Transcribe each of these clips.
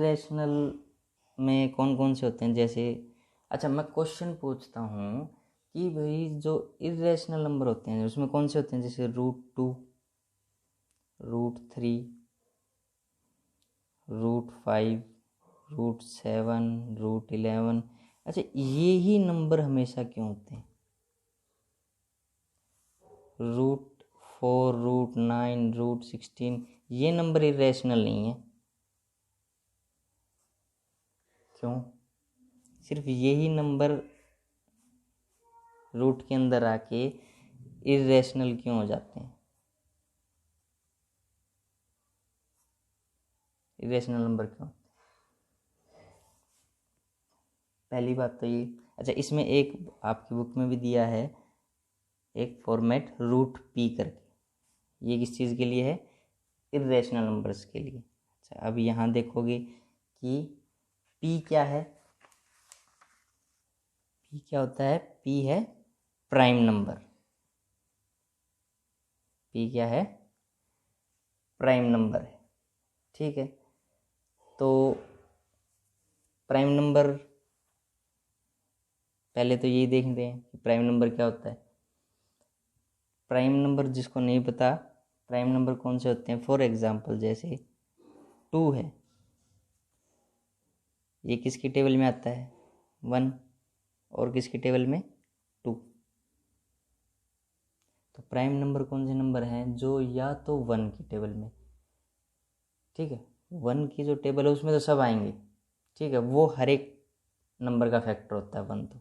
Irrational में कौन कौन से होते हैं, जैसे अच्छा मैं क्वेश्चन पूछता हूँ कि भाई जो इरेशनल नंबर होते हैं उसमें कौन से होते हैं, जैसे √2, √3, √5, √7, √11। अच्छा ये ही नंबर हमेशा क्यों होते हैं? √4, √9, √16 ये नंबर इरेशनल नहीं है। क्यों? सिर्फ यही नंबर रूट के अंदर आके इरेशनल क्यों हो जाते हैं? इरेशनल नंबर क्यों? पहली बात तो ये। अच्छा इसमें एक आपकी बुक में भी दिया है एक फॉर्मेट √p करके, ये किस चीज़ के लिए है? इरेशनल नंबर्स के लिए। अच्छा अब यहाँ देखोगे कि p क्या है? p क्या होता है? p है प्राइम नंबर। p क्या है? प्राइम नंबर है। ठीक है, तो प्राइम नंबर पहले तो यही देखते हैं कि प्राइम नंबर क्या होता है। प्राइम नंबर जिसको नहीं पता, प्राइम नंबर कौन से होते हैं, फॉर एग्जांपल जैसे 2 है, ये किसकी टेबल में आता है? 1। और किसकी टेबल में? 2। तो प्राइम नंबर कौन से नंबर हैं जो या तो 1 की टेबल में, ठीक है, 1 की जो टेबल है उसमें तो सब आएंगे, ठीक है, वो हर एक नंबर का फैक्टर होता है 1 तो।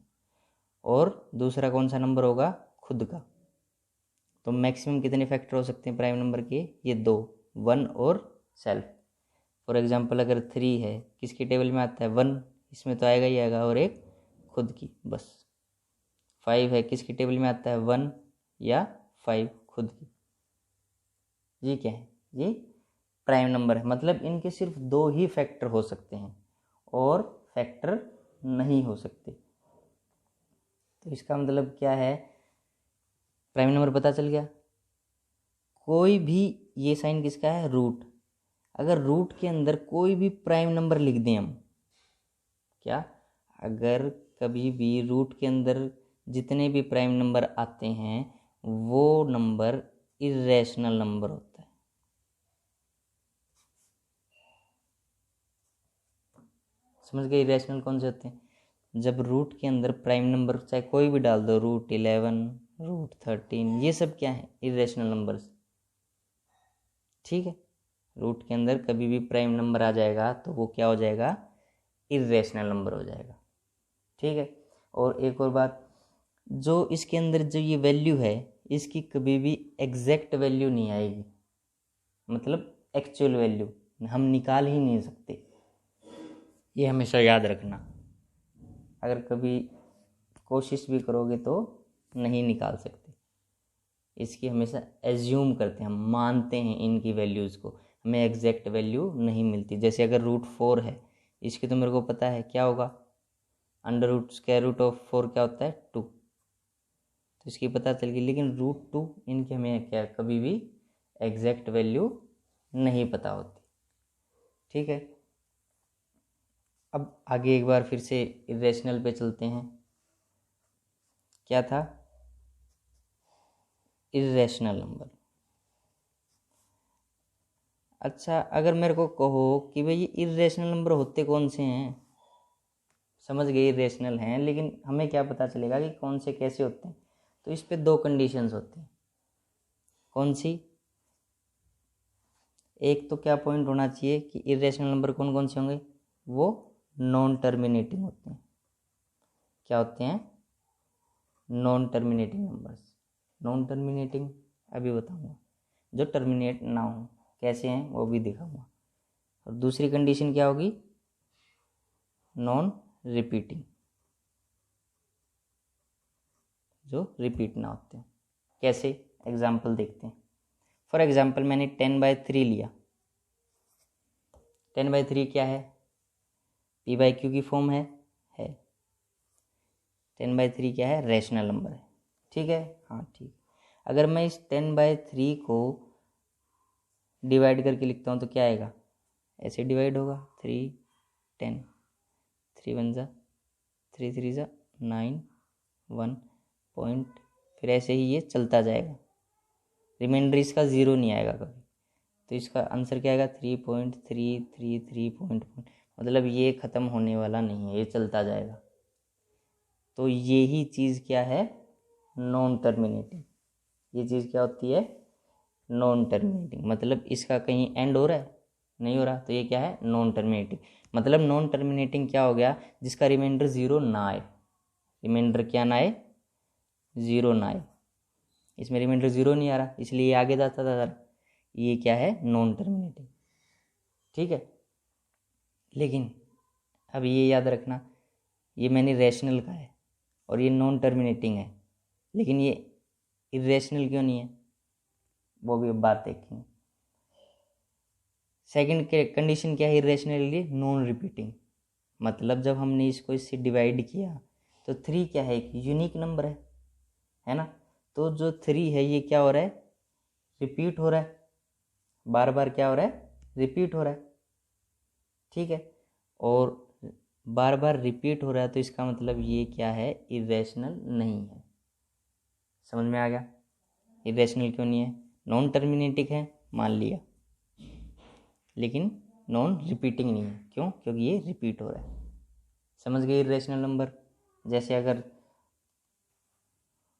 और दूसरा कौन सा नंबर होगा? खुद का। तो मैक्सिमम कितने फैक्टर हो सकते हैं प्राइम नंबर के? ये 2, 1 और सेल्फ। फॉर एग्जांपल अगर 3 है, किसकी टेबल में आता है? 1, इसमें तो आएगा ही आएगा, और एक खुद की, बस। 5 है, किसकी टेबल में आता है? 1 या 5 खुद की। ये क्या है? ये प्राइम नंबर है। मतलब इनके सिर्फ 2 ही फैक्टर हो सकते हैं और फैक्टर नहीं हो सकते। तो इसका मतलब क्या है? प्राइम नंबर पता चल गया। कोई भी, ये साइन किसका है? रूट। अगर रूट के अंदर कोई भी प्राइम नंबर लिख दें हम, क्या, अगर कभी भी रूट के अंदर जितने भी प्राइम नंबर आते हैं वो नंबर इरेशनल नंबर होता है। समझ गए इरेशनल कौन से होते हैं? जब रूट के अंदर प्राइम नंबर चाहे कोई भी डाल दो, √11, √13, ये सब क्या है? Irrational numbers. ठीक है, रूट के अंदर कभी भी प्राइम नंबर आ जाएगा तो वो क्या हो जाएगा? इरेशनल नंबर हो जाएगा। ठीक है, और एक और बात, जो इसके अंदर जो ये वैल्यू है इसकी कभी भी एग्जैक्ट वैल्यू नहीं आएगी, मतलब एक्चुअल वैल्यू हम निकाल ही नहीं सकते, ये हमेशा याद रखना। अगर कभी कोशिश भी करोगे तो नहीं निकाल सकते, इसकी हमेशा एज्यूम करते हैं, हम मानते हैं इनकी वैल्यूज़ को, हमें एग्जैक्ट वैल्यू नहीं मिलती। जैसे अगर √4 है, इसकी तो मेरे को पता है क्या होगा, √√4 क्या होता है? 2, तो इसकी पता चल गई। लेकिन √2 इनकी हमें क्या कभी भी एग्जैक्ट वैल्यू नहीं पता होती। ठीक है, अब आगे एक बार फिर से इरेशनल पे चलते हैं। क्या था? Irrational number. अच्छा अगर मेरे को कहो कि भाई ये इरेशनल नंबर होते कौन से हैं, समझ गए इरेशनल हैं, लेकिन हमें क्या पता चलेगा कि कौन से कैसे होते हैं? तो इस पे 2 कंडीशंस होती हैं। कौन सी? एक तो क्या पॉइंट होना चाहिए कि इरेशनल नंबर कौन कौन से होंगे? वो नॉन टर्मिनेटिंग होते हैं। क्या होते हैं? Non terminating numbers. Non terminating अभी बताऊंगा, जो टर्मिनेट ना हो कैसे हैं वो भी दिखाऊंगा। और दूसरी कंडीशन क्या होगी? नॉन रिपीटिंग, जो रिपीट ना होते हैं। कैसे? एग्जाम्पल देखते हैं। फॉर एग्जाम्पल मैंने 10/3 लिया। 10/3 क्या है? p/q की फॉर्म है 10/3 क्या है? रैशनल नंबर है। ठीक है, हाँ ठीक। अगर मैं इस 10/3 को डिवाइड करके लिखता हूँ तो क्या आएगा? ऐसे डिवाइड होगा 3 10, 3 1 जा 3 3 जा 9, 1 पॉइंट, फिर ऐसे ही ये चलता जाएगा, रिमाइंडर इसका 0 नहीं आएगा कभी। तो इसका आंसर क्या आएगा 3.333 पॉइंट, मतलब ये ख़त्म होने वाला नहीं है, ये चलता जाएगा। तो यही चीज़ क्या है, नॉन टर्मिनेटिंग। ये चीज़ क्या होती है, नॉन टर्मिनेटिंग, मतलब इसका कहीं एंड हो रहा है, नहीं हो रहा, तो ये क्या है, नॉन टर्मिनेटिंग। मतलब नॉन टर्मिनेटिंग क्या हो गया, जिसका रिमाइंडर 0 ना आए, रिमाइंडर क्या ना आए, 0 ना आए। इसमें रिमाइंडर 0 नहीं आ रहा, इसलिए ये आगे जाता था, ये क्या है, नॉन टर्मिनेटिंग। ठीक है, लेकिन अब ये याद रखना, ये मैंने रैशनल का है और ये नॉन टर्मिनेटिंग है, लेकिन ये इरेशनल क्यों नहीं है, वो भी अब बात देखेंगे। सेकंड कंडीशन क्या है इरेशनल के लिए, नॉन रिपीटिंग। मतलब जब हमने इससे डिवाइड किया तो 3 क्या है, एक यूनिक नंबर है ना। तो जो 3 है ये क्या हो रहा है, रिपीट हो रहा है, बार बार क्या हो रहा है, रिपीट हो रहा है। ठीक है, और बार बार रिपीट हो रहा है, तो इसका मतलब ये क्या है, इरेशनल नहीं है। समझ में आ गया, इरेशनल क्यों नहीं है, नॉन टर्मिनेटिंग है मान लिया, लेकिन नॉन रिपीटिंग नहीं है। क्यों, क्योंकि ये रिपीट हो रहा है। समझ गए इरेशनल नंबर। जैसे अगर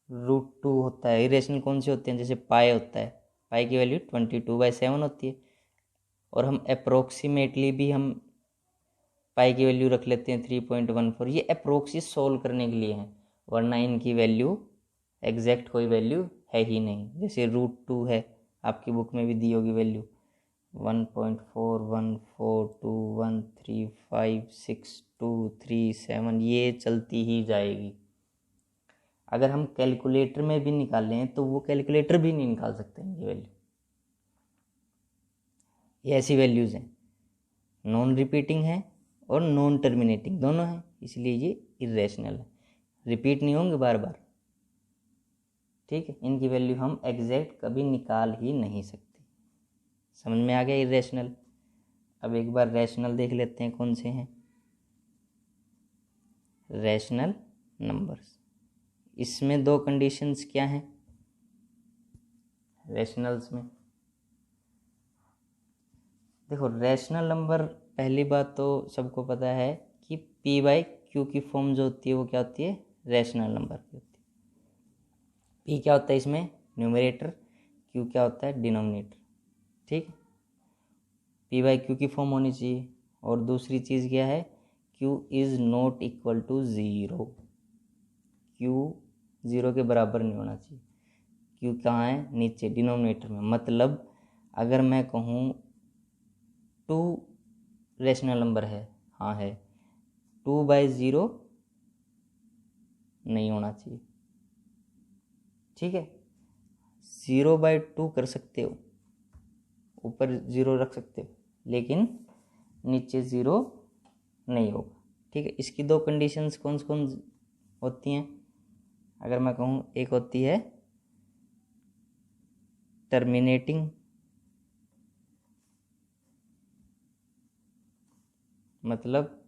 √2 होता है, इरेशनल कौन से होते हैं, जैसे पाई होता है, पाई की वैल्यू 22/7 होती है, और हम अप्रोक्सीमेटली भी हम पाई की वैल्यू रख लेते हैं 3.14। ये अप्रोक्सी सोल्व करने के लिए है, वरना इनकी वैल्यू एग्जैक्ट कोई वैल्यू है ही नहीं। जैसे √2 है, आपकी बुक में भी दी होगी वैल्यू 1.4142135623 ये चलती ही जाएगी। अगर हम कैलकुलेटर में भी निकालें तो वो कैलकुलेटर भी नहीं निकाल सकते इनकी वैल्यू। ये ऐसी वैल्यूज़ हैं, नॉन रिपीटिंग है और नॉन टर्मिनेटिंग दोनों हैं, इसलिए ये इरेशनल है, रिपीट नहीं होंगे बार बार। ठीक है, इनकी वैल्यू हम एग्जैक्ट कभी निकाल ही नहीं सकते। समझ में आ गया इरेशनल। अब एक बार रैशनल देख लेते हैं कौन से हैं, रैशनल नंबर्स। इसमें 2 कंडीशंस क्या हैं रैशनल्स में। देखो रैशनल नंबर, पहली बात तो सबको पता है कि p/q की फॉर्म जो होती है वो क्या होती है, रैशनल नंबर की होती है। p क्या होता है इसमें, न्यूमरेटर, q क्या होता है, डिनोमिनेटर। ठीक है, p/q की फॉर्म होनी चाहिए। और दूसरी चीज़ क्या है, q is not equal to 0, q 0 के बराबर नहीं होना चाहिए। q कहाँ है, नीचे डिनोमिनेटर में। मतलब अगर मैं कहूँ 2 रैशनल नंबर है, हाँ है, 2/0 नहीं होना चाहिए। ठीक है, 0/2 कर सकते हो, ऊपर 0 रख सकते हो, लेकिन नीचे 0 नहीं होगा। ठीक है, इसकी 2 कंडीशंस कौन कौन होती हैं, अगर मैं कहूँ, एक होती है टर्मिनेटिंग, मतलब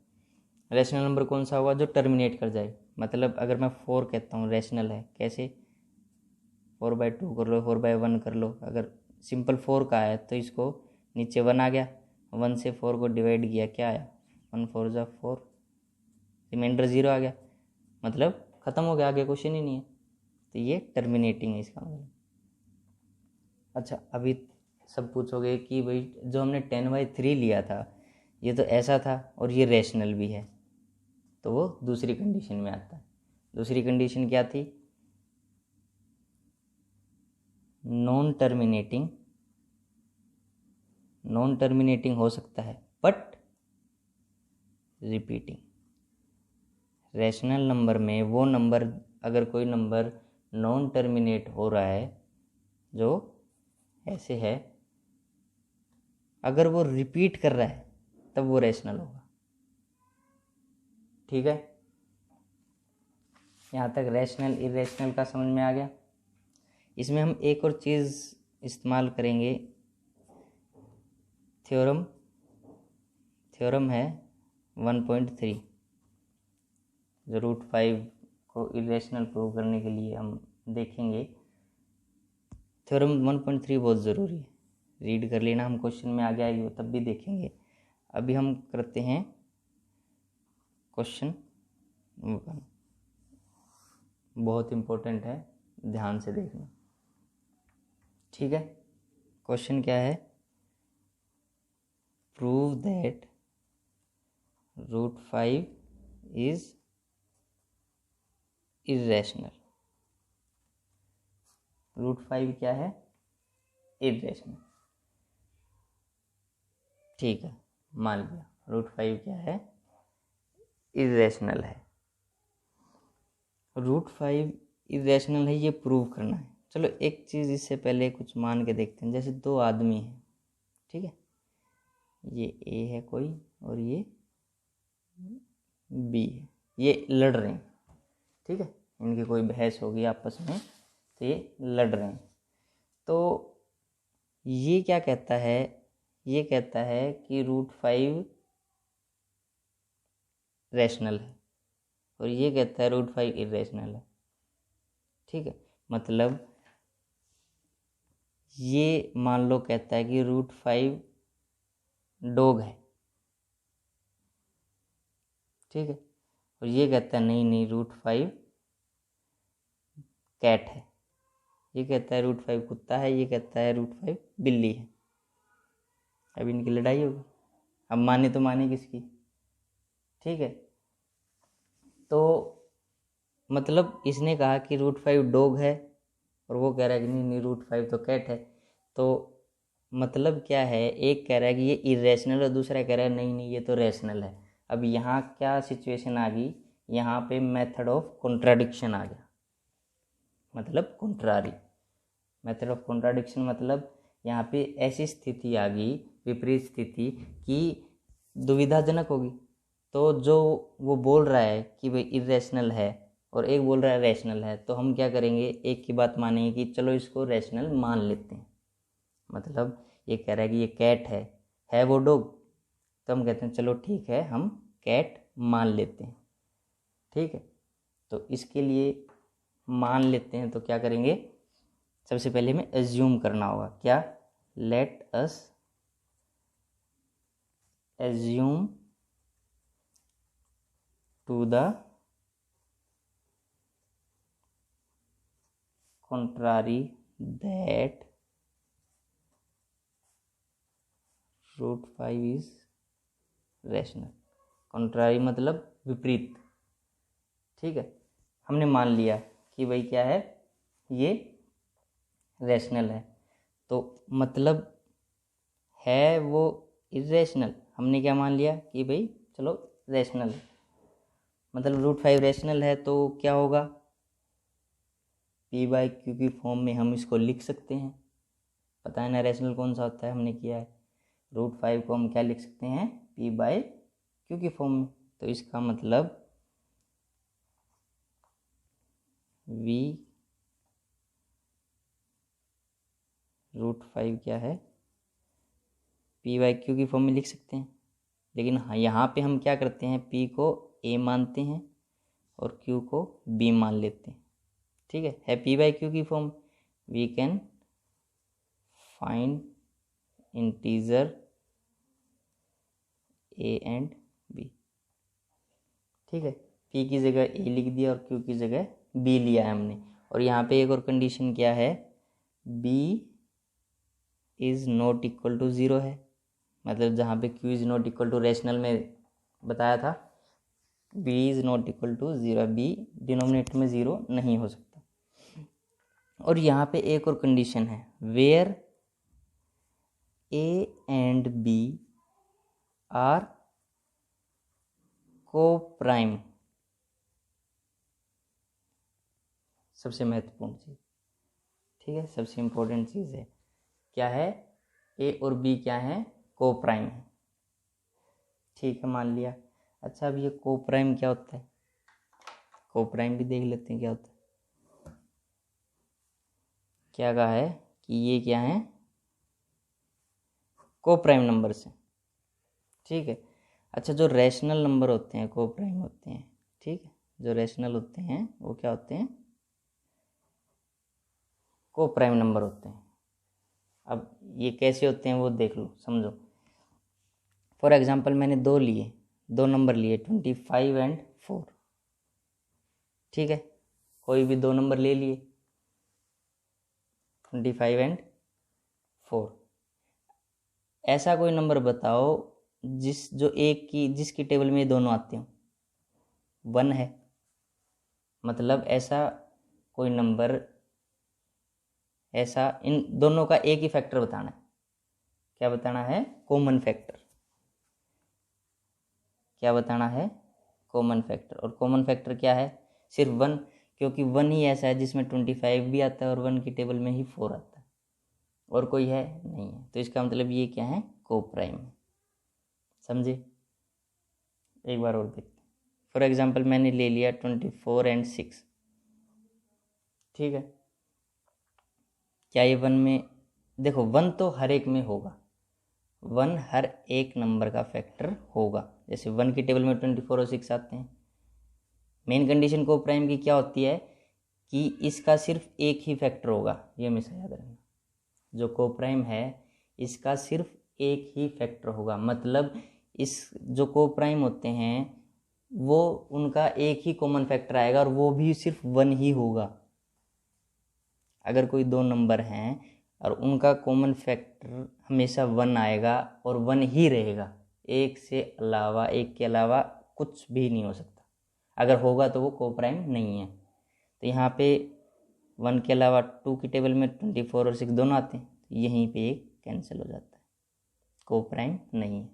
रैशनल नंबर कौन सा होगा जो टर्मिनेट कर जाए। मतलब अगर मैं 4 कहता हूँ रैशनल है, कैसे, 4/2 कर लो, 4/1 कर लो। अगर सिंपल 4 का है तो इसको नीचे 1 आ गया, 1 से 4 को डिवाइड किया, क्या आया, 1 4 जा 4, रिमाइंडर 0 आ गया, मतलब ख़त्म हो गया, आगे क्वेश्चन ही नहीं है। तो ये टर्मिनेटिंग है इसका मतलब। अच्छा, अभी सब पूछोगे कि भाई जो हमने 10/3 लिया था ये तो ऐसा था और ये रैशनल भी है, तो वो दूसरी कंडीशन में आता है। दूसरी कंडीशन क्या थी, नॉन टर्मिनेटिंग हो सकता है बट रिपीटिंग। रैशनल नंबर में वो नंबर, अगर कोई नंबर नॉन टर्मिनेट हो रहा है जो ऐसे है, अगर वो रिपीट कर रहा है तब वो रैशनल होगा। ठीक है, यहाँ तक रैशनल इरेशनल का समझ में आ गया। इसमें हम एक और चीज़ इस्तेमाल करेंगे, थ्योरम है 1.3 जो रूट 5 को इरेशनल प्रूव करने के लिए हम देखेंगे। थ्योरम 1.3 बहुत ज़रूरी है, रीड कर लेना, हम क्वेश्चन में आगे आएगी तब भी देखेंगे। अभी हम करते हैं क्वेश्चन 1, बहुत इम्पोर्टेंट है, ध्यान से देखना, ठीक है। क्वेश्चन क्या है? Prove that root 5 is irrational. Root 5 क्या है? इरेशनल, ठीक है, मान लिया रूट 5 क्या है? इरेशनल है। रूट 5 इरेशनल है, ये प्रूव करना है। चलो एक चीज़ इससे पहले कुछ मान के देखते हैं। जैसे दो आदमी हैं, ठीक है, ये ए है कोई और ये बी है, ये लड़ रहे हैं, ठीक है, इनकी कोई बहस होगी आपस में, तो ये लड़ रहे हैं। तो ये क्या कहता है? ये कहता है कि रूट 5 रैशनल है और ये कहता है रूट 5 इरेशनल है, ठीक है। मतलब ये मान लो कहता है कि रूट 5 डॉग है, ठीक है, और ये कहता है नहीं नहीं रूट 5 कैट है। ये कहता है रूट 5 कुत्ता है, ये कहता है रूट 5 बिल्ली है। अब इनकी लड़ाई होगी, अब माने तो माने किसकी, ठीक है। तो मतलब इसने कहा कि रूट 5 डॉग है और वो कह रहा है कि नहीं नहीं रूट 5 तो कैट है। तो मतलब क्या है, एक कह रहा है कि ये इरेशनल और दूसरा कह रहा है नहीं नहीं ये तो रैशनल है। अब यहाँ क्या सिचुएशन आ गई? यहाँ पे मेथड ऑफ कॉन्ट्राडिक्शन आ गया, मतलब कॉन्ट्रारी। मेथड ऑफ कॉन्ट्राडिक्शन मतलब यहाँ पे ऐसी स्थिति आ गई, विपरीत स्थिति, कि दुविधाजनक होगी। तो जो वो बोल रहा है कि भाई इरेशनल है और एक बोल रहा है रैशनल है, तो हम क्या करेंगे? एक की बात मानेंगे कि चलो इसको रैशनल मान लेते हैं। मतलब ये कह रहा है कि ये कैट है वो डॉग, तो हम कहते हैं चलो ठीक है हम कैट मान लेते हैं, ठीक है। तो इसके लिए मान लेते हैं तो क्या करेंगे? सबसे पहले हमें एज्यूम करना होगा, क्या? Let us assume to the contrary that root 5 is rational. Contrary मतलब विपरीत, ठीक है। हमने मान लिया कि भाई क्या है, ये रैशनल है, तो मतलब है वो इरेशनल। हमने क्या मान लिया कि भाई चलो रैशनल है, मतलब रूट 5 रैशनल है, तो क्या होगा? p/q की फॉर्म में हम इसको लिख सकते हैं। पता है ना रैशनल कौन सा होता है, हमने किया है। रूट 5 को हम क्या लिख सकते हैं? p/q की फॉर्म में। तो इसका मतलब v रूट 5 क्या है? p/q की फॉर्म में लिख सकते हैं। लेकिन हाँ, यहाँ पे हम क्या करते हैं? p को a मानते हैं और q को b मान लेते हैं, ठीक है p/q की form. We can find integer a and b, ठीक है। p की जगह a लिख दिया और q की जगह b लिया है हमने। और यहाँ पे एक और कंडीशन क्या है? b is not equal to 0 है, मतलब जहाँ पे q is not equal to rational में बताया था b is not equal to 0, b denominator में 0 नहीं हो सकता। और यहाँ पे एक और कंडीशन है, where a and b are coprime. सबसे महत्वपूर्ण चीज़, ठीक है, सबसे इम्पोर्टेंट चीज़ है, क्या है? ए और बी क्या है? को प्राइम है, ठीक है, मान लिया। अच्छा अब ये को प्राइम क्या होता है? को प्राइम भी देख लेते हैं क्या होता है। क्या कहा है कि ये क्या है? को प्राइम नंबर से, ठीक है। अच्छा, जो रैशनल नंबर होते हैं को प्राइम होते हैं, ठीक है, जो रैशनल होते हैं वो क्या होते हैं, को प्राइम नंबर होते हैं। अब ये कैसे होते हैं वो देख लो, समझो। फॉर एग्जांपल मैंने दो नंबर लिए 25 एंड 4, ठीक है, कोई भी दो नंबर ले लिए 25 एंड 4। ऐसा कोई नंबर बताओ जिसकी टेबल में ये दोनों आते हो, 1 है, मतलब ऐसा कोई नंबर, ऐसा इन दोनों का एक ही फैक्टर बताना है। क्या बताना है? Common factor. क्या बताना है? Common factor. और कॉमन फैक्टर क्या है? सिर्फ 1, क्योंकि 1 ही ऐसा है जिसमें 25 भी आता है और 1 की टेबल में ही 4 आता है, और कोई है नहीं है। तो इसका मतलब ये क्या है? को प्राइम। समझे? एक बार और देखते हैं। फॉर एग्जांपल मैंने ले लिया 24 एंड 6, ठीक है, क्या ये 1 में, देखो 1 तो हर एक में होगा, 1 हर एक नंबर का फैक्टर होगा। जैसे 1 की टेबल में 24 और 6 आते हैं। मेन कंडीशन को प्राइम की क्या होती है कि इसका सिर्फ एक ही फैक्टर होगा, ये हमेशा याद रखना। जो को प्राइम है इसका सिर्फ एक ही फैक्टर होगा, मतलब इस जो को प्राइम होते हैं वो उनका एक ही कॉमन फैक्टर आएगा और वो भी सिर्फ 1 ही होगा। अगर कोई दो नंबर हैं और उनका कॉमन फैक्टर हमेशा 1 आएगा और 1 ही रहेगा, एक के अलावा कुछ भी नहीं हो सकता। अगर होगा तो वो को प्राइम नहीं है। तो यहाँ पे 1 के अलावा 2 की टेबल में 24 और 6 दोनों आते हैं, तो यहीं पे एक कैंसिल हो जाता है, को प्राइम नहीं है।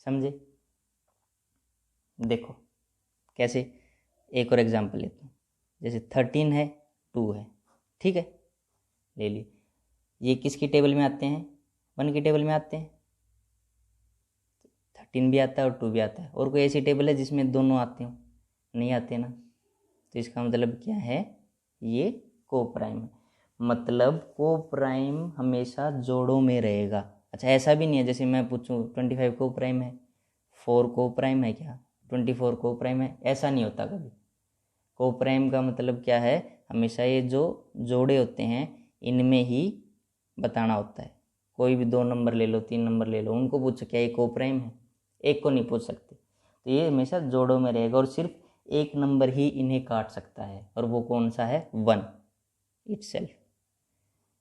समझे? देखो कैसे, एक और एग्जांपल लेते हैं। जैसे 13 है, 2 है, ठीक है, ले लिए। ये किसकी टेबल में आते हैं? 1 की टेबल में आते हैं। 13 भी आता है और 2 भी आता है। और कोई ऐसी टेबल है जिसमें दोनों आते हो? नहीं आते ना। तो इसका मतलब क्या है? ये को प्राइम है। मतलब को प्राइम हमेशा जोड़ों में रहेगा। अच्छा, ऐसा भी नहीं है जैसे मैं पूछूं 25 को प्राइम है, 4 को प्राइम है क्या, 24 को प्राइम है, ऐसा नहीं होता कभी। को प्राइम का मतलब क्या है? हमेशा ये जो जोड़े होते हैं इनमें ही बताना होता है। कोई भी 2 नंबर ले लो, 3 नंबर ले लो, उनको पूछो क्या ये को प्राइम है, एक को नहीं पूछ सकते। तो ये हमेशा जोड़ों में रहेगा और सिर्फ एक नंबर ही इन्हें काट सकता है, और वो कौन सा है? 1 इटसेल्फ।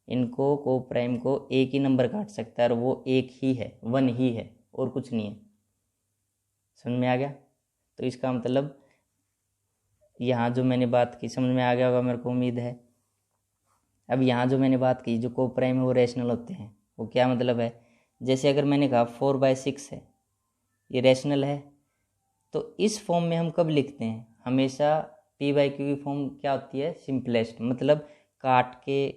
इनको को प्राइम को एक ही नंबर काट सकता है और वो एक ही है, 1 ही है, और कुछ नहीं है। समझ में आ गया? तो इसका मतलब यहाँ जो मैंने बात की समझ में आ गया होगा, मेरे को उम्मीद है। अब यहाँ जो मैंने बात की, जो को प्राइम है वो रैशनल होते हैं, वो क्या मतलब है? जैसे अगर मैंने कहा 4/6 है, ये रैशनल है, तो इस फॉर्म में हम कब लिखते हैं? हमेशा p/q की फॉर्म क्या होती है? सिंपलेस्ट, मतलब काट के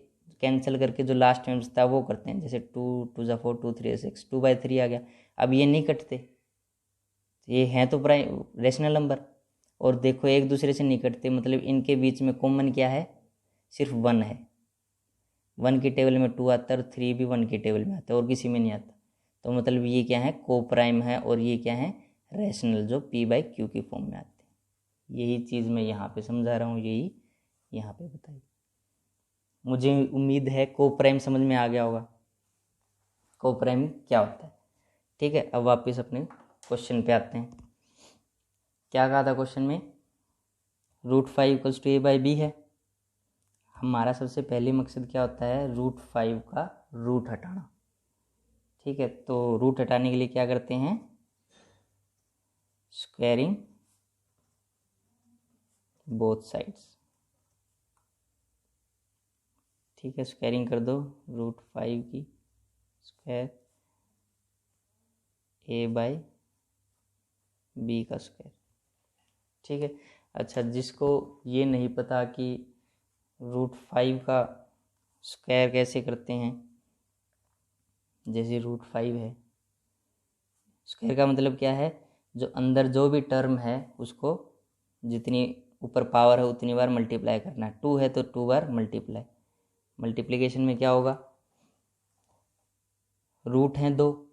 कैंसिल करके जो लास्ट में बचता है वो करते हैं। जैसे 2 2 ज़ा 4, 2 3 6, 2/3 आ गया। अब ये नहीं कटते, ये हैं तो प्राइम रैशनल नंबर, और देखो एक दूसरे से नहीं कटते, मतलब इनके बीच में कॉमन क्या है? सिर्फ 1 है। 1 की टेबल में 2 आता है और 3 भी 1 की टेबल में आता है और किसी में नहीं आता। तो मतलब ये क्या है? को प्राइम है, और ये क्या है? रैशनल, जो p/q की फॉर्म में आते हैं। यही चीज़ मैं यहाँ पे समझा रहा हूँ, यही यहाँ पे बताइए। मुझे उम्मीद है को प्राइम समझ में आ गया होगा, को प्राइम क्या होता है। ठीक है, अब वापस अपने क्वेश्चन पे आते हैं। क्या कहा था क्वेश्चन में? √5 = a/b है। हमारा सबसे पहले मकसद क्या होता है? √5 का रूट हटाना। ठीक है, तो रूट हटाने के लिए क्या करते हैं? Squaring both sides. ठीक है, स्क्वायरिंग कर दो √5 की स्क्वायर a/b का स्क्वायर। ठीक है। अच्छा, जिसको ये नहीं पता कि √5 का स्क्वायर कैसे करते हैं, जैसे √5 है, स्क्वायर का मतलब क्या है? जो अंदर जो भी टर्म है उसको जितनी ऊपर पावर है उतनी बार मल्टीप्लाई करना है। 2 है तो 2 बार मल्टीप्लाई। मल्टीप्लिकेशन में क्या होगा? रूट हैं 2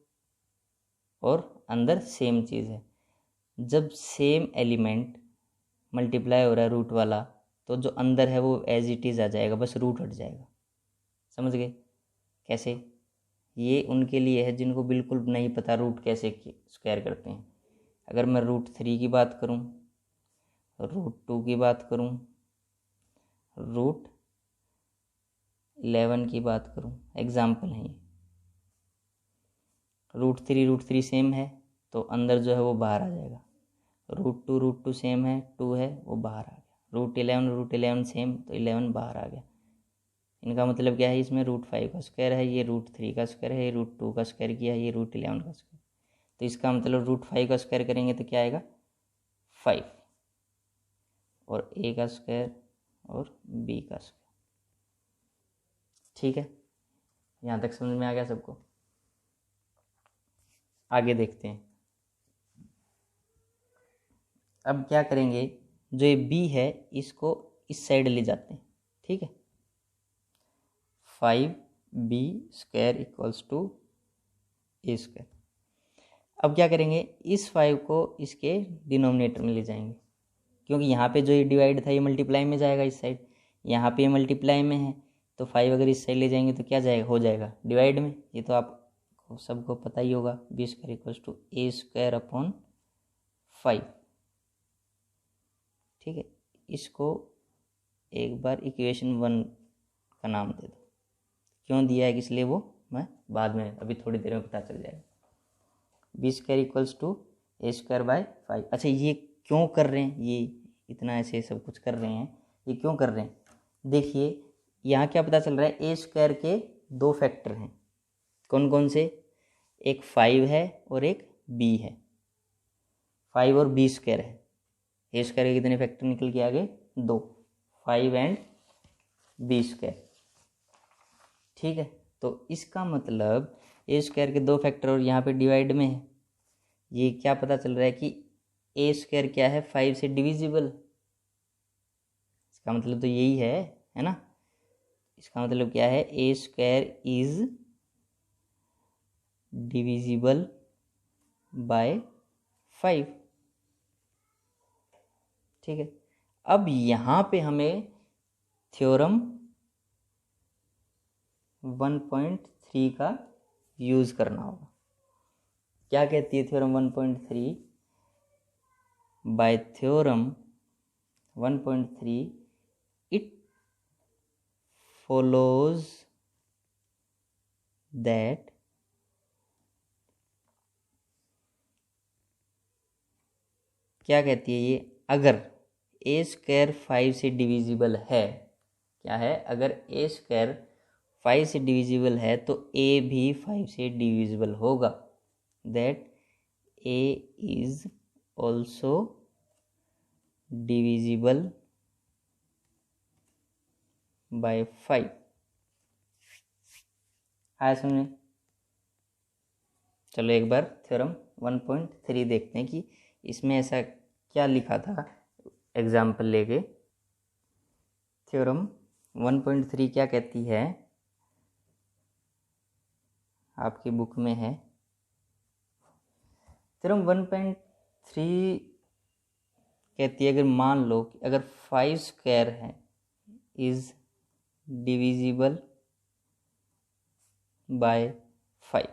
और अंदर सेम चीज़ है। जब सेम एलिमेंट मल्टीप्लाई हो रहा है रूट वाला, तो जो अंदर है वो एज इट इज़ आ जाएगा, बस रूट हट जाएगा। समझ गए कैसे? ये उनके लिए है जिनको बिल्कुल नहीं पता रूट कैसे स्क्वायर करते हैं। अगर मैं √3 की बात करूं, √2 की बात करूं, √11 की बात करूं, एग्जाम्पल है ये। √3 सेम है तो अंदर जो है वो बाहर आ जाएगा। √2 सेम है, 2 है, वो बाहर आ गया। √11 सेम तो 11 बाहर आ गया। इनका मतलब क्या है, इसमें √5 का स्क्वायर है, ये √3 का स्क्वायर है, ये √2 का स्क्वायर किया है, ये √11 का स्क्वायर। तो इसका मतलब √5 का स्क्वायर करेंगे तो क्या आएगा 5, और a का स्क्वायर और b का स्क्वायर। ठीक है, यहाँ तक समझ में आ गया सबको? आगे देखते हैं। अब क्या करेंगे, जो ये b है इसको इस साइड ले जाते हैं। ठीक है, 5b² = a²। अब क्या करेंगे, इस 5 को इसके डिनोमिनेटर में ले जाएंगे, क्योंकि यहाँ पे जो ये डिवाइड था ये मल्टीप्लाई में जाएगा इस साइड, यहाँ पे ये मल्टीप्लाई में है, तो 5 अगर इस साइड ले जाएंगे तो क्या जाएगा, हो जाएगा डिवाइड में। ये तो आपको सबको पता ही होगा, b² = a²/5। ठीक है, इसको एक बार इक्वेशन 1 का नाम दे दो। क्यों दिया है इसलिए वो मैं बाद में अभी थोड़ी देर में पता चल जाएगा। b² = a²/5। अच्छा, ये क्यों कर रहे हैं, ये इतना ऐसे सब कुछ कर रहे हैं, ये क्यों कर रहे हैं? देखिए यहाँ क्या पता चल रहा है, a² के 2 फैक्टर हैं। कौन कौन से? एक 5 है और एक b है। 5 और b² है। a² के कितने फैक्टर निकल के आ गए? 2, 5 एंड b²। ठीक है, तो इसका मतलब a² के 2 फैक्टर और यहाँ पे डिवाइड में है। ये क्या पता चल रहा है कि a² क्या है, 5 से डिविजिबल। इसका मतलब तो यही है ना? इसका मतलब क्या है, a² इज डिविजिबल बाय 5। ठीक है, अब यहाँ पे हमें थ्योरम 1.3 का यूज़ करना होगा। क्या कहती है theorem 1.3? Bye theorem 1.3 it follows that क्या कहती है ये, अगर a² 5 से डिविजिबल है, क्या है, अगर a² 5 से डिविजिबल है तो a भी 5 से डिविजिबल होगा। That a is also divisible by 5। आया समझे? चलो एक बार थ्योरम 1.3 देखते हैं कि इसमें ऐसा क्या लिखा था, एग्जाम्पल लेके। थ्योरम 1.3 क्या कहती है, आपकी बुक में है। थ्योरम 1.3 कहती है, अगर मान लो कि अगर 5² है इज डिविजिबल बाय 5।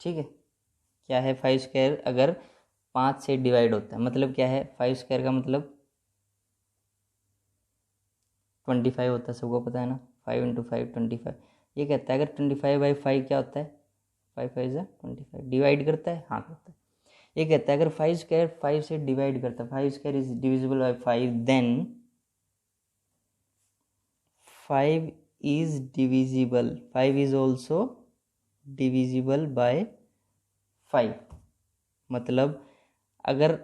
ठीक है, क्या है, 5² अगर 5 से डिवाइड होता है, मतलब क्या है, 5² का मतलब 25 होता है, सबको पता है ना। 5 × 5 25। ये कहता है अगर 25/5 क्या होता है, 5 5 = 25, डिवाइड करता है, हाँ करता है। ये कहता है अगर 5² 5 से डिवाइड करता है, 5² is divisible by 5, then 5 is divisible, 5 is also divisible by 5। मतलब अगर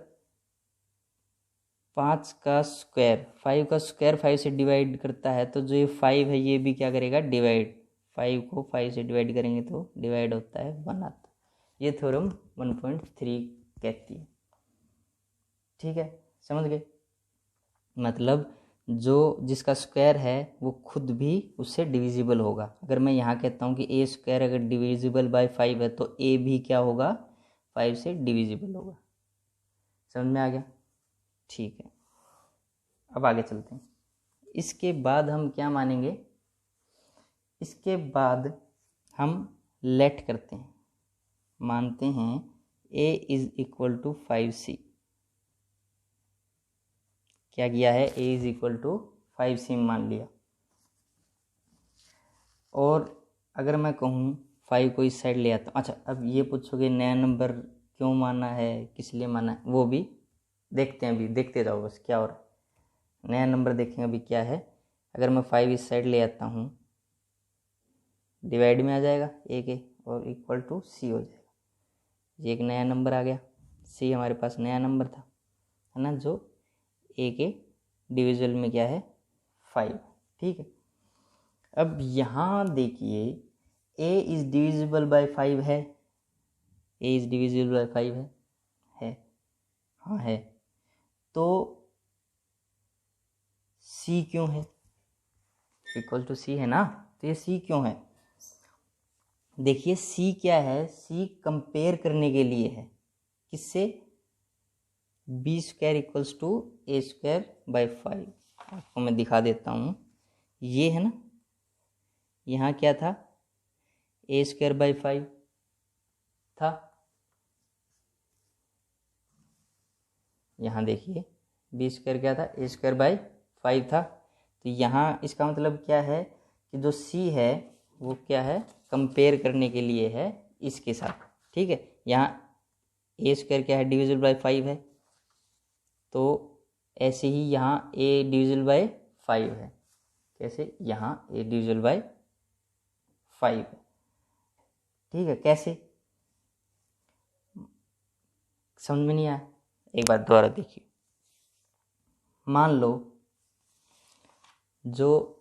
5 का स्क्वायर 5 का स्क्वायर 5 से डिवाइड करता है, तो जो ये 5 है ये भी क्या करेगा, डिवाइड। 5 को 5 से डिवाइड करेंगे तो डिवाइड होता है, 1 आता है। ये थ्योरम 1.3 कहती है। ठीक है, समझ गए? मतलब जो जिसका स्क्वायर है वो खुद भी उससे डिविजिबल होगा। अगर मैं यहाँ कहता हूँ कि ए स्क्वायर अगर डिविजिबल बाय 5 है तो ए भी क्या होगा, 5 से डिविजिबल होगा। समझ में आ गया? ठीक है, अब आगे चलते हैं। इसके बाद हम क्या मानेंगे, इसके बाद हम लेट करते हैं, मानते हैं a is equal to 5c। क्या किया है, a is equal to 5c मान लिया। और अगर मैं कहूँ 5 को इस साइड ले आता हूँ। अच्छा, अब ये पूछोगे नया नंबर क्यों माना है, किस लिए माना है, वो भी देखते हैं, अभी देखते जाओ बस क्या हो रहा है। नया नंबर देखेंगे अभी क्या है। अगर मैं 5 इस साइड ले आता हूँ, डिवाइड में आ जाएगा a के और इक्वल टू c हो जाएगा। ये एक नया नंबर आ गया, c हमारे पास नया नंबर था, है ना, जो a के डिविजल में क्या है, 5। ठीक है, अब यहाँ देखिए a इज डिविजिबल बाय 5 है, a इज डिविजिबल बाय 5 है, हाँ है। तो c क्यों है, इक्वल टू c है ना, तो ये c क्यों है, देखिए c क्या है, c कंपेयर करने के लिए है, किससे, b square equals to a square by 5। आपको मैं दिखा देता हूँ, ये है ना, यहाँ क्या था, ए स्क्वायर बाई 5 था, यहाँ देखिए बी स्क्वायर क्या था, ए स्क्वायर बाई 5 था। तो यहाँ इसका मतलब क्या है कि जो सी है वो क्या है, कंपेयर करने के लिए है इसके साथ। ठीक है, यहाँ ए स्क्वायर क्या है, डिविजिबल बाई 5 है, तो ऐसे ही यहाँ ए डिविजिबल बाई 5 है। कैसे, यहाँ ए डिविजिबल बाई 5 है। ठीक है, कैसे, समझ में नहीं आया, एक बार दोबारा देखिए। मान लो जो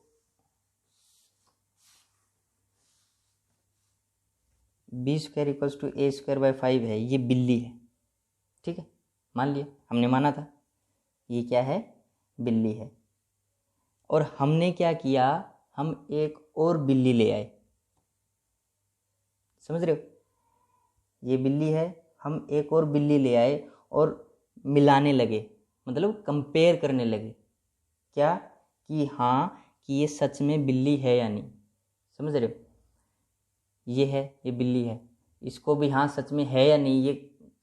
b square equals to a square by 5 है, ये बिल्ली है। ठीक है, मान लिया, हमने माना था ये क्या है, बिल्ली है। और हमने क्या किया, हम एक और बिल्ली ले आए, समझ रहे हो, ये बिल्ली है, हम एक और बिल्ली ले आए और मिलाने लगे, मतलब कंपेयर करने लगे, क्या, कि हाँ कि ये सच में बिल्ली है या नहीं। समझ रहे हो, ये है, ये बिल्ली है, इसको भी हाँ सच में है या नहीं ये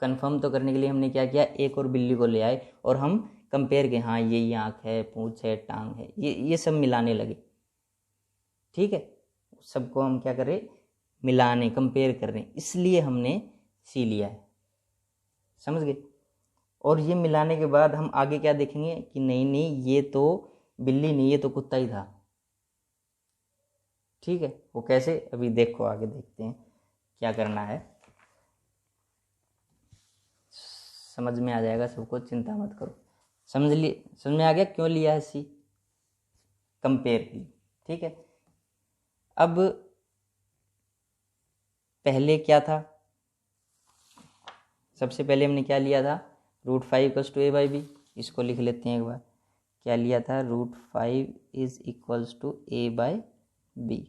कंफर्म तो करने के लिए हमने क्या किया, एक और बिल्ली को ले आए और हम कंपेयर के, हाँ ये आँख है, पूँछ है, टांग है, ये सब मिलाने लगे। ठीक है, सबको हम क्या कर रहे, मिलाने, कंपेयर कर रहे हैं, इसलिए हमने सी लिया है। समझ गए। और ये मिलाने के बाद हम आगे क्या देखेंगे कि नहीं नहीं ये तो बिल्ली नहीं, ये तो कुत्ता ही था। ठीक है, वो कैसे, अभी देखो आगे देखते हैं क्या करना है, समझ में आ जाएगा सबको, चिंता मत करो। समझ में आ गया क्यों लिया है सी, कंपेयर की। ठीक है, अब पहले क्या था, सबसे पहले हमने क्या लिया था, √5 = a बाई बी। इसको लिख लेते हैं एक बार, क्या लिया था, √5 is equals to a by b.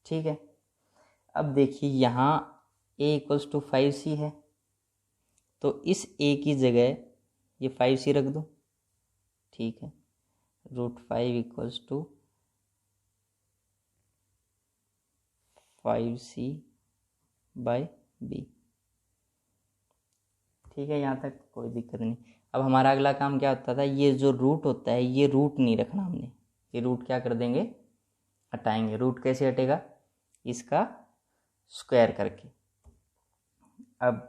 ठीक है, अब देखिए यहाँ a इक्वल्स टू 5c है, तो इस a की जगह ये 5c रख दो। ठीक है, √5 equals to 5c by b. ठीक है, यहाँ तक कोई दिक्कत नहीं। अब हमारा अगला काम क्या होता था, ये जो रूट होता है ये रूट नहीं रखना हमने, ये रूट क्या कर देंगे, हटाएंगे। रूट कैसे हटेगा, इसका स्क्वायर करके। अब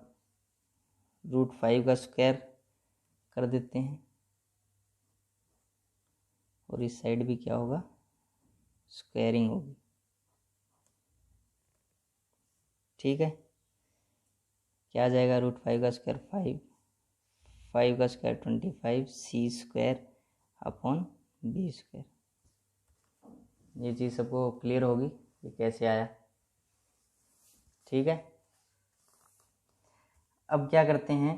√5 का स्क्वायर कर देते हैं और इस साइड भी क्या होगा, स्क्वायरिंग होगी। ठीक है, क्या आ जाएगा, √5 का स्क्वायर 5, 5 का square 25, c square upon b square. ये चीज़ सबको क्लियर होगी ये कैसे आया। ठीक है, अब क्या करते हैं,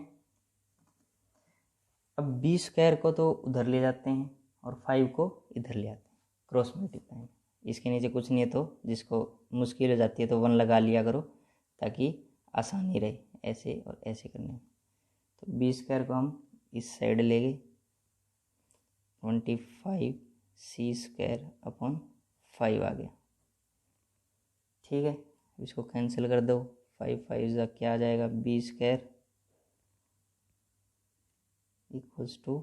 अब बी स्क्वायर को तो उधर ले जाते हैं और 5 को इधर ले आते हैं, क्रॉस मल्टीप्लाई में। इसके नीचे कुछ नहीं है तो जिसको मुश्किल हो जाती है तो 1 लगा लिया करो ताकि आसानी रहे ऐसे और ऐसे करने में। तो बी स्क्वायर को हम इस साइड ले गए, 25 सी स्क्वायर अपॉन 5 आ गया। ठीक है, इसको कैंसिल कर दो, 5 5 जा क्या आ जाएगा, B square equals to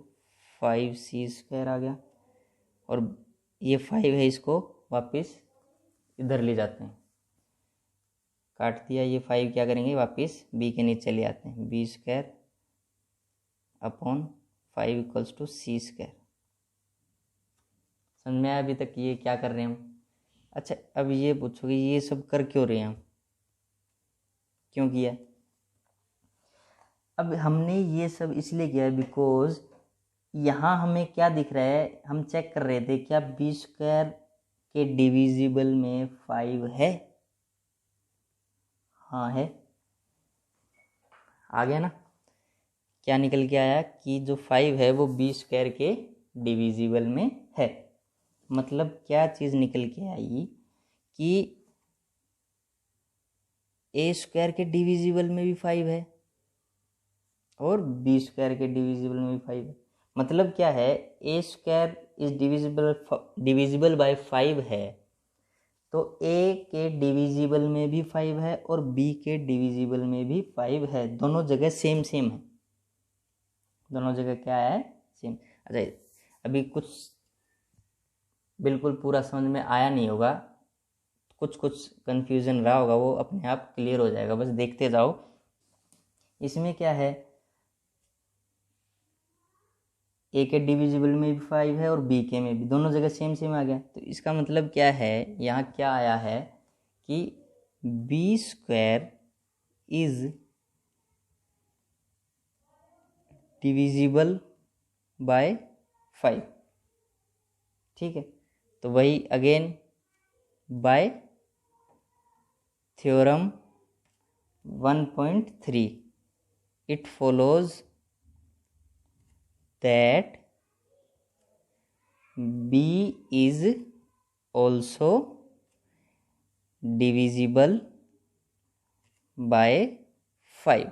5 C square आ गया। और ये 5 है, इसको वापस इधर ले जाते हैं, काट दिया। ये 5 क्या करेंगे, वापस बी के नीचे ले आते हैं, b square upon 5 equals to c square. समझ में आया अभी तक ये क्या कर रहे हैं हम? अच्छा, अब ये पूछोगे ये सब कर क्यों रहे हैं हम, क्यों किया? अब हमने ये सब इसलिए किया है बिकॉज यहाँ हमें क्या दिख रहा है, हम चेक कर रहे थे क्या बी स्क्वायर के डिविजिबल में 5 है। हाँ है, आ गया ना। क्या निकल के आया कि जो 5 है वो बी स्क्वायर के डिविजिबल में है। मतलब क्या चीज़ निकल के आई कि ए स्क्वायर के डिविजिबल में भी 5 है और बी स्क्वायर के डिविजिबल में भी 5 है। मतलब क्या है, ए स्क्वायर इज डिविजिबल बाय 5 है तो ए के डिविजिबल में भी 5 है और बी के डिविजिबल में भी 5 है। दोनों जगह सेम सेम है, दोनों जगह क्या है, सेम। अच्छा, अभी कुछ बिल्कुल पूरा समझ में आया नहीं होगा, कुछ कुछ कन्फ्यूज़न रहा होगा, वो अपने आप क्लियर हो जाएगा, बस देखते जाओ। इसमें क्या है, ए के डिविजिबल में भी 5 है और बी के में भी, दोनों जगह सेम सेम आ गया। तो इसका मतलब क्या है, यहाँ क्या आया है कि b square is divisible by 5। ठीक है, तो वही again by theorem 1.3 it follows that b is also divisible by 5।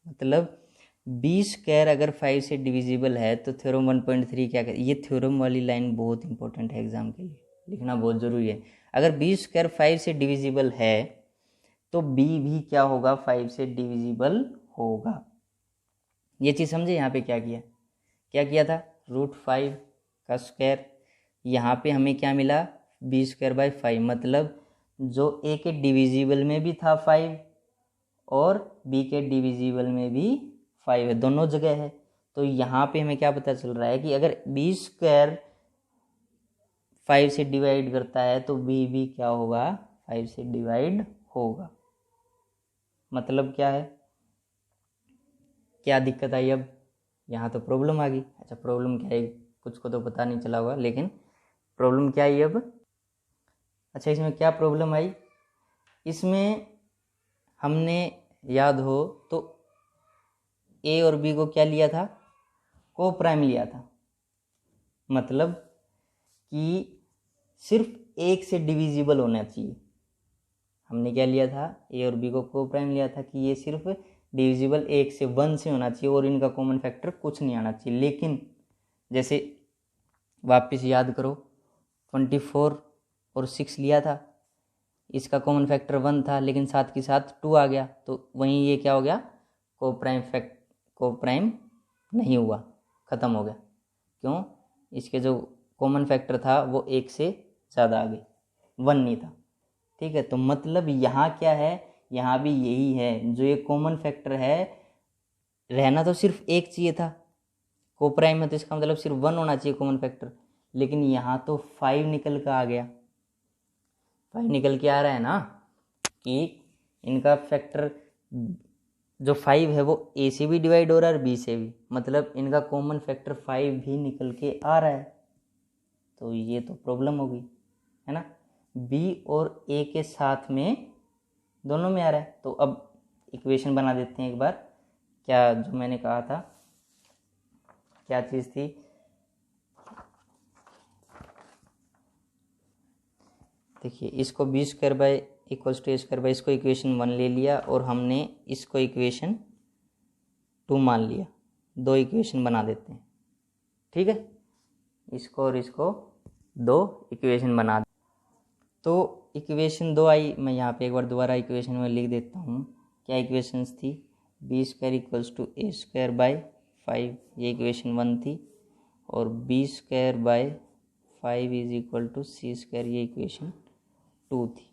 मतलब बी स्क्वायर अगर 5 से डिविजिबल है तो थ्योरम 1.3 क्या करे। ये थ्योरम वाली लाइन बहुत इंपॉर्टेंट है, एग्जाम के लिए लिखना बहुत ज़रूरी है। अगर बी स्क्वायर 5 से डिविजिबल है तो बी भी क्या होगा, 5 से डिविजिबल होगा। ये चीज़ समझे। यहाँ पे क्या किया था, √5 का स्क्वायर, यहाँ पे हमें क्या मिला, बी स्क्वायर बाय 5। मतलब जो ए के डिविजिबल में भी था 5 और बी के डिविजिबल में भी 5 है, दोनों जगह है। तो यहाँ पे हमें क्या पता चल रहा है कि अगर बी स्क्वायर 5 से डिवाइड करता है तो बी भी क्या होगा, 5 से डिवाइड होगा। मतलब क्या है, क्या दिक्कत आई अब, यहाँ तो प्रॉब्लम आ गई। अच्छा, प्रॉब्लम क्या है, कुछ को तो पता नहीं चला होगा, लेकिन प्रॉब्लम क्या आई अब। अच्छा, इसमें क्या प्रॉब्लम आई, इसमें हमने याद हो तो ए और बी को क्या लिया था, को प्राइम लिया था। मतलब कि सिर्फ एक से डिविजिबल होना चाहिए। हमने क्या लिया था, ए और बी को प्राइम लिया था कि ये सिर्फ डिविजिबल 1 से 1 से होना चाहिए और इनका कॉमन फैक्टर कुछ नहीं आना चाहिए। लेकिन जैसे वापस याद करो, 24 और 6 लिया था, इसका कॉमन फैक्टर 1 था लेकिन साथ के साथ 2 आ गया, तो वहीं ये क्या हो गया, को प्राइम नहीं हुआ, ख़त्म हो गया। क्यों, इसके जो कॉमन फैक्टर था वो 1 से ज़्यादा आ गई, 1 नहीं था। ठीक है, तो मतलब यहाँ क्या है, यहाँ भी यही है, जो ये कॉमन फैक्टर है रहना तो सिर्फ एक चाहिए था, को प्राइम है तो इसका मतलब सिर्फ 1 होना चाहिए कॉमन फैक्टर, लेकिन यहाँ तो 5 निकल कर आ गया। 5 निकल के आ रहा है ना कि इनका फैक्टर जो 5 है वो ए से भी डिवाइड हो रहा है और बी से भी, मतलब इनका कॉमन फैक्टर 5 भी निकल के आ रहा है। तो ये तो प्रॉब्लम हो गई है ना, बी और ए के साथ में दोनों में आ रहा है। तो अब इक्वेशन बना देते हैं एक बार, क्या जो मैंने कहा था, क्या चीज़ थी, देखिए इसको b square by equals to a square by, इसको इक्वेशन 1 ले लिया और हमने इसको इक्वेशन 2 मान लिया, 2 इक्वेशन बना देते हैं, ठीक है, इसको और इसको 2 इक्वेशन बना। तो इक्वेशन 2 आई, मैं यहाँ पे एक बार दोबारा इक्वेशन में लिख देता हूँ। क्या इक्वेशंस थी, b square equals to a square by 5, ये इक्वेशन 1 थी, और b square by 5 is equal to c square, ये इक्वेशन 2 थी,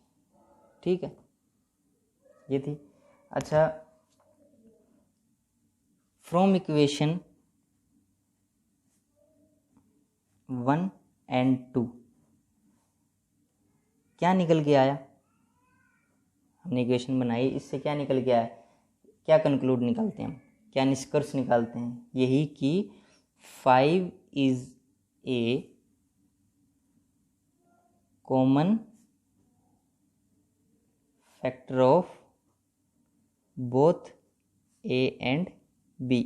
ठीक है, ये थी। अच्छा, फ्रॉम इक्वेशन 1 एंड 2 क्या निकल के आया, हमने इक्वेशन बनाई, इससे क्या निकल के आया, क्या कंक्लूड निकालते हैं हम, क्या निष्कर्ष निकालते हैं, यही कि 5 is a common factor of both a and b.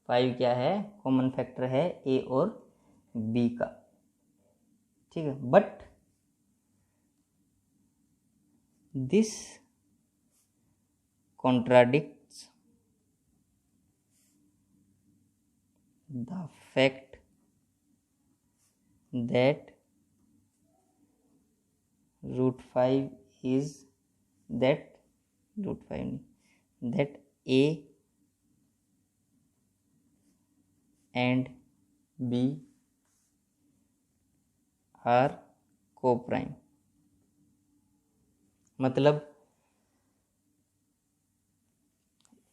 5 क्या है, कॉमन फैक्टर है ए और बी का, ठीक है, but this contradicts the fact that root 5 is that root 5 that a and b are co-prime। मतलब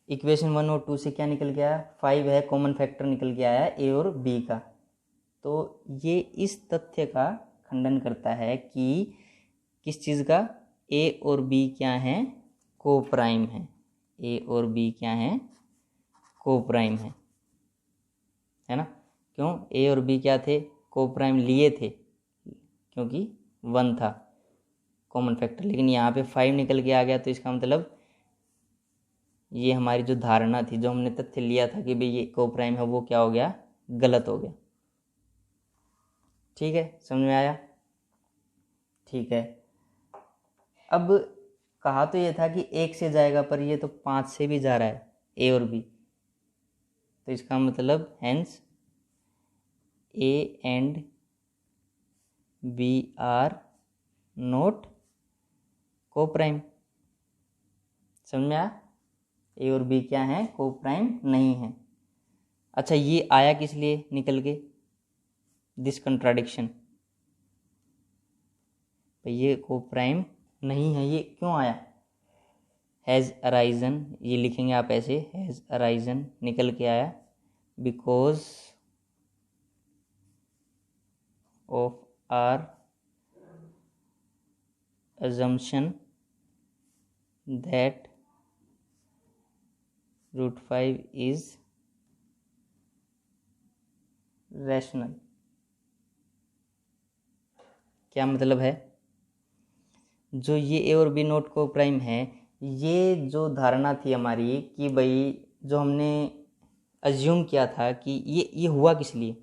इक्वेशन 1 और 2 से क्या निकल के आया, 5 है, कॉमन फैक्टर निकल के आया ए और बी का। तो ये इस तथ्य का खंडन करता है कि किस चीज़ का, ए और बी क्या हैं, को प्राइम है, ए और बी क्या हैं, को प्राइम है ना। क्यों, ए और बी क्या थे, को प्राइम लिए थे, क्योंकि 1 था कॉमन फैक्टर, लेकिन यहाँ पे 5 निकल के आ गया, तो इसका मतलब ये हमारी जो धारणा थी, जो हमने तथ्य लिया था कि भाई ये को प्राइम है, वो क्या हो गया, गलत हो गया, ठीक है, समझ में आया, ठीक है। अब कहा तो ये था कि 1 से जाएगा, पर ये तो 5 से भी जा रहा है, ए और बी, तो इसका मतलब hence a and b are not coprime. समझ में आया, ए और बी क्या है, को प्राइम नहीं है। अच्छा, ये आया किस लिए निकल के, दिस कंट्राडिक्शन, ये को प्राइम नहीं है, ये क्यों आया, हैज़ अराइजन, ये लिखेंगे आप ऐसे, हैज़ अराइजन निकल के आया because of our assumption that root 5 is rational। क्या मतलब है, जो ये ए और बी नोट को प्राइम है, ये जो धारणा थी हमारी कि भाई जो हमने अज्यूम किया था कि ये हुआ किस लिए,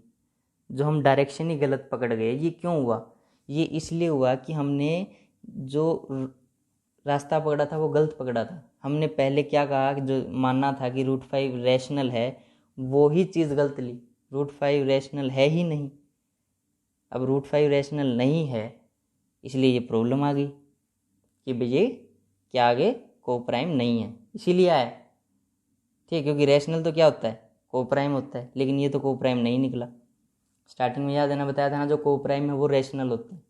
जो हम डायरेक्शन ही गलत पकड़ गए, ये क्यों हुआ, ये इसलिए हुआ कि हमने जो रास्ता पकड़ा था वो गलत पकड़ा था। हमने पहले क्या कहा कि जो मानना था कि रूट 5 रैशनल है, वो ही चीज़ गलत ली, रूट 5 रैशनल है ही नहीं। अब रूट 5 रैशनल नहीं है, इसलिए ये प्रॉब्लम आ गई कि भाई ये क्या आगे को प्राइम नहीं है, इसीलिए आया, ठीक, क्योंकि रैशनल तो क्या होता है, को प्राइम होता है, लेकिन ये तो को प्राइम नहीं निकला। स्टार्टिंग में याद है ना, बताया था ना, जो को प्राइम है वो रैशनल होते हैं,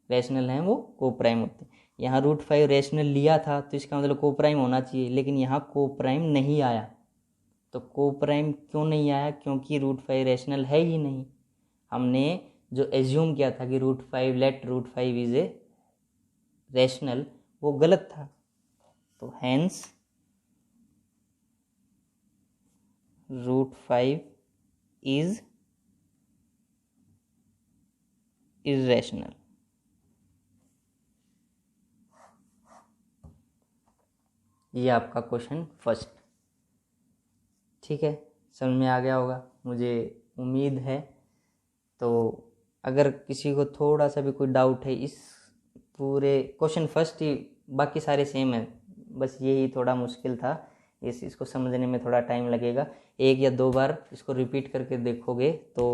रैशनल हैं वो को प्राइम होते हैं। यहाँ रूट 5 रैशनल लिया था, तो इसका मतलब को प्राइम होना चाहिए, लेकिन यहाँ को प्राइम नहीं आया। तो को प्राइम क्यों नहीं आया, क्योंकि रूट 5 रैशनल है ही नहीं। हमने जो एज्यूम किया था कि root 5 let root 5 is a rational, वो गलत था। तो हैंस रूट 5 इज इररेशनल। ये आपका क्वेश्चन फर्स्ट, ठीक है। समझ में आ गया होगा, मुझे उम्मीद है। तो अगर किसी को थोड़ा सा भी कोई डाउट है इस पूरे क्वेश्चन फर्स्ट ही, बाकी सारे सेम है, बस यही थोड़ा मुश्किल था, इसको समझने में थोड़ा टाइम लगेगा। 1 या 2 बार इसको रिपीट करके देखोगे तो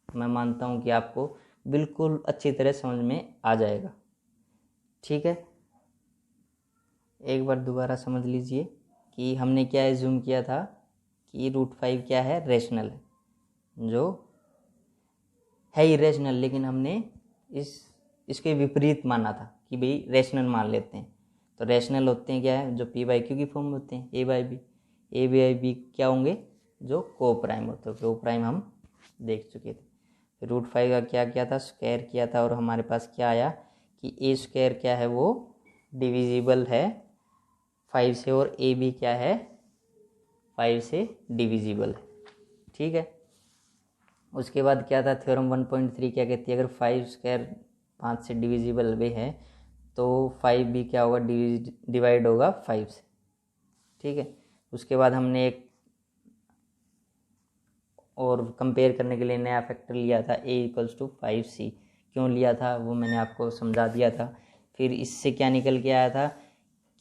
मैं मानता हूँ कि आपको बिल्कुल अच्छी तरह समझ में आ जाएगा। ठीक है, एक बार दोबारा समझ लीजिए कि हमने क्या एज्यूम किया था कि √5 क्या है, रेशनल है, जो है इरेशनल, लेकिन हमने इसके विपरीत माना था कि भाई रेशनल मान लेते हैं। तो रेशनल होते हैं क्या है, जो p/q की फॉर्म में होते हैं, a/b क्या होंगे, जो को प्राइम होते हैं। को प्राइम हम देख चुके थे। फिर √5 का क्या किया था, स्क्वायर किया था, और हमारे पास क्या आया कि a² क्या है, वो डिविजिबल है 5 से, और ab क्या है, 5 से डिविजिबल है। ठीक है, उसके बाद क्या था, थ्योरम 1.3 क्या कहती है, अगर 5² 5 से डिविजिबल भी है तो 5 भी क्या होगा, डिवाइड होगा 5 से। ठीक है, उसके बाद हमने एक और कंपेयर करने के लिए नया फैक्टर लिया था, a = 5c। क्यों लिया था वो मैंने आपको समझा दिया था। फिर इससे क्या निकल के आया था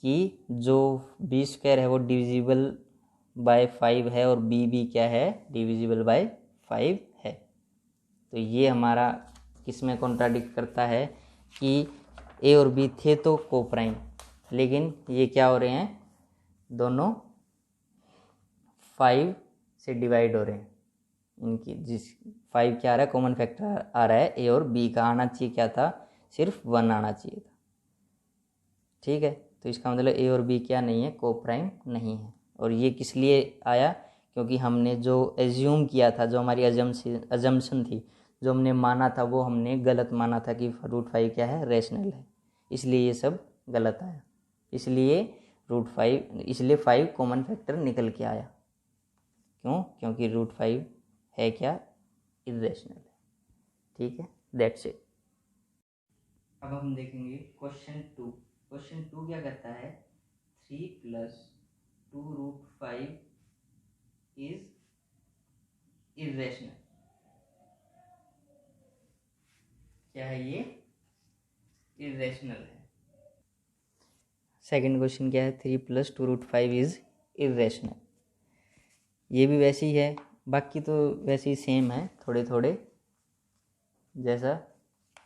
कि जो b² है वो डिविजिबल बाय 5 है, और b भी क्या है, डिविजिबल बाय 5 है। तो ये हमारा किसमें कॉन्ट्राडिक्ट करता है कि a और b थे तो को प्राइम, लेकिन ये क्या हो रहे हैं, दोनों 5 से डिवाइड हो रहे हैं। इनकी जिस 5 क्या आ रहा है, कॉमन फैक्टर आ रहा है, a और b का आना चाहिए क्या था, सिर्फ 1 आना चाहिए था। ठीक है, तो इसका मतलब a और b क्या नहीं है, को प्राइम नहीं है। और ये किस लिए आया, क्योंकि हमने जो एज्यूम किया था, जो हमारी अजम्पशन थी, जो हमने माना था, वो हमने गलत माना था कि √5 क्या है, रेशनल है, इसलिए ये सब गलत आया। इसलिए इसलिए 5 कॉमन फैक्टर निकल के आया। क्यों, क्योंकि √5 है क्या, इरेशनल है। ठीक है, दैट्स इट। अब हम देखेंगे क्वेश्चन 2। क्वेश्चन 2 क्या कहता है, 3 + 2√5 इज इरेशनल। क्या है ये, इरेशनल है। सेकंड क्वेश्चन क्या है, 3 + 2√5 इज इरेशनल। ये भी वैसे ही है, बाकी तो वैसे ही सेम है थोड़े थोड़े, जैसा